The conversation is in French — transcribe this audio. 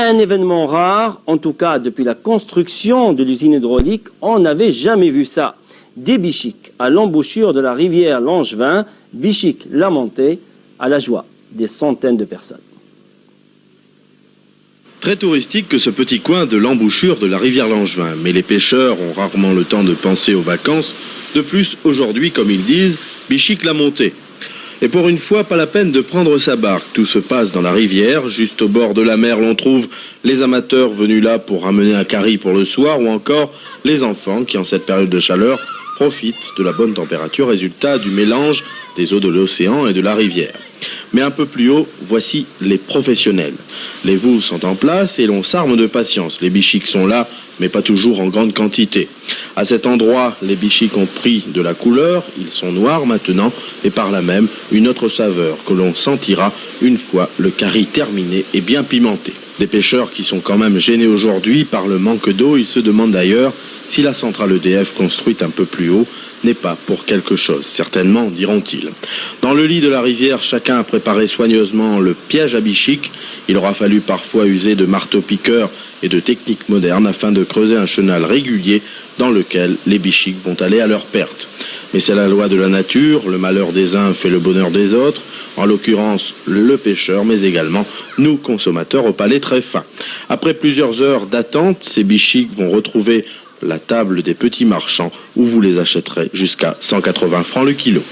Un événement rare, en tout cas depuis la construction de l'usine hydraulique, on n'avait jamais vu ça. Des bichiques à l'embouchure de la rivière Langevin, bichiques lamentés à la joie des centaines de personnes. Très touristique que ce petit coin de l'embouchure de la rivière Langevin, mais les pêcheurs ont rarement le temps de penser aux vacances. De plus, aujourd'hui, comme ils disent, bichique la montée. Et pour une fois, pas la peine de prendre sa barque. Tout se passe dans la rivière, juste au bord de la mer, l'on trouve les amateurs venus là pour ramener un carry pour le soir, ou encore les enfants qui, en cette période de chaleur, profitent de la bonne température, résultat du mélange des eaux de l'océan et de la rivière. Mais un peu plus haut, voici les professionnels. Les voules sont en place et l'on s'arme de patience. Les bichiques sont là, mais pas toujours en grande quantité. À cet endroit, les bichiques ont pris de la couleur, ils sont noirs maintenant, et par là même, une autre saveur que l'on sentira une fois le carry terminé et bien pimenté. Des pêcheurs qui sont quand même gênés aujourd'hui par le manque d'eau, ils se demandent d'ailleurs si la centrale EDF construite un peu plus haut n'est pas pour quelque chose, certainement, diront-ils. Dans le lit de la rivière, chacun a préparé soigneusement le piège à bichiques. Il aura fallu parfois user de marteaux-piqueurs et de techniques modernes afin de creuser un chenal régulier dans lequel les bichiques vont aller à leur perte. Mais c'est la loi de la nature, le malheur des uns fait le bonheur des autres, en l'occurrence le pêcheur, mais également nous consommateurs au palais très fin. Après plusieurs heures d'attente, ces bichiques vont retrouver la table des petits marchands où vous les achèterez jusqu'à 180 francs le kilo.